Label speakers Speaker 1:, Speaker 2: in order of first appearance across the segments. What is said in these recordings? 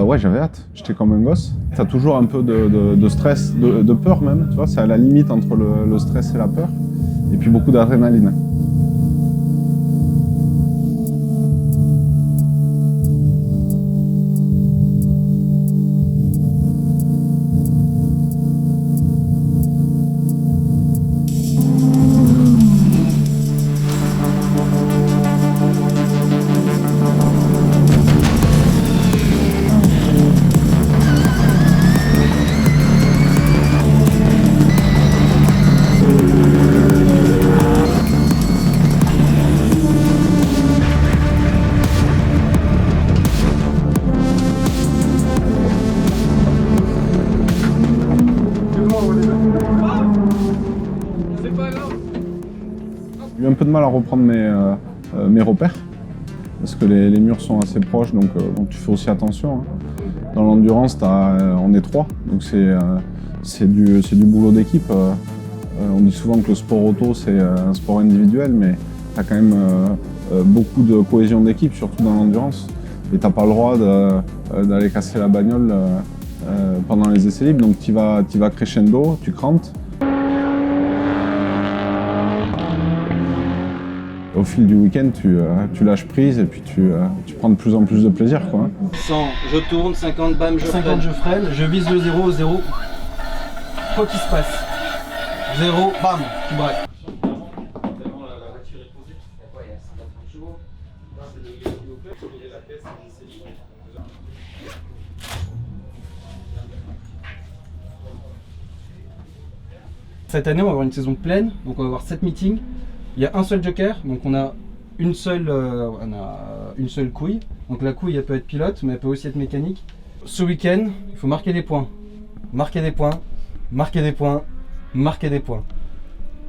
Speaker 1: Ouais, j'avais hâte, j'étais comme un gosse. T'as toujours un peu de stress, de peur même, tu vois, c'est à la limite entre le stress et la peur, et puis beaucoup d'adrénaline. J'ai eu un peu de mal à reprendre mes repères, parce que les murs sont assez proches, donc tu fais aussi attention. Dans l'endurance, on est 3, donc c'est du boulot d'équipe. On dit souvent que le sport auto, c'est un sport individuel, mais tu as quand même beaucoup de cohésion d'équipe, surtout dans l'endurance. Et tu n'as pas le droit d'aller casser la bagnole pendant les essais libres, donc tu vas crescendo, tu crantes. Au fil du week-end, tu lâches prise et puis tu prends de plus en plus de plaisir, quoi.
Speaker 2: 100, je tourne, 50, bam, je freine. 50, je freine, je vise le 0, 0. Quoi qu'il se passe. 0, bam, tu braques. Cette année, on va avoir une saison pleine, donc on va avoir 7 meetings. Il y a un seul joker, donc on a une seule couille. Donc la couille, elle peut être pilote, mais elle peut aussi être mécanique. Ce week-end, il faut marquer des points. Marquer des points, marquer des points, marquer des points.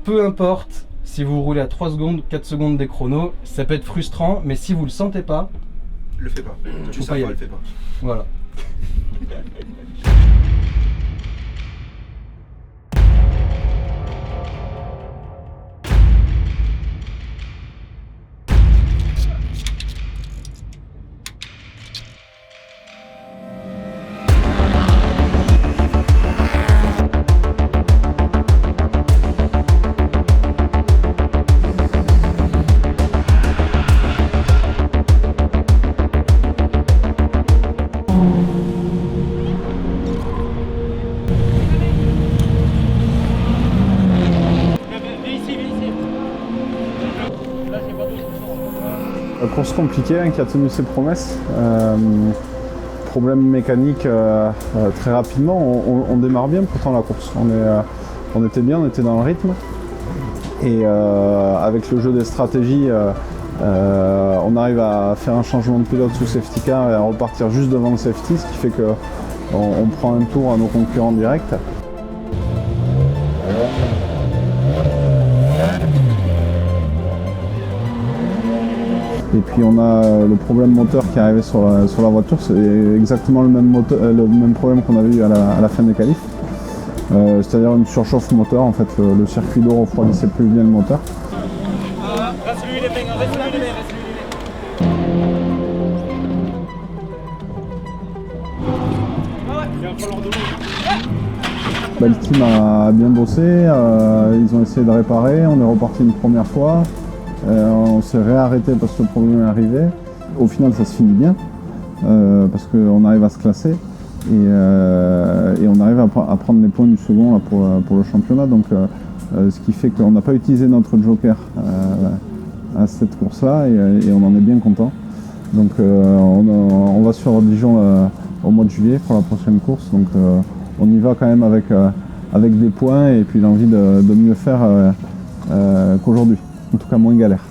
Speaker 2: Peu importe si vous roulez à 3 secondes, 4 secondes des chronos, ça peut être frustrant, mais si vous le sentez pas,
Speaker 3: le fais pas. Tu sais pas, le fais pas.
Speaker 2: Voilà.
Speaker 1: Course compliquée qui a tenu ses promesses. Problème mécanique très rapidement. On démarre bien pourtant la course. On était bien, on était dans le rythme. Et avec le jeu des stratégies, on arrive à faire un changement de pilote sous safety car et à repartir juste devant le safety, ce qui fait qu'on prend un tour à nos concurrents directs. Et puis on a le problème moteur qui est arrivé sur la voiture, c'est exactement le même problème qu'on avait eu à la fin des qualifs. C'est-à-dire une surchauffe moteur, en fait le circuit d'eau refroidissait plus bien le moteur. Le team a bien bossé, ils ont essayé de réparer, on est reparti une première fois. On s'est réarrêté parce que le problème est arrivé. Au final, ça se finit bien parce qu'on arrive à se classer et on arrive à prendre les points du second là, pour le championnat. Donc, ce qui fait qu'on n'a pas utilisé notre joker à cette course-là et on en est bien content. Donc, on va sur Dijon au mois de juillet pour la prochaine course. Donc, on y va quand même avec des points et puis l'envie de mieux faire qu'aujourd'hui. En tout cas, moins galère.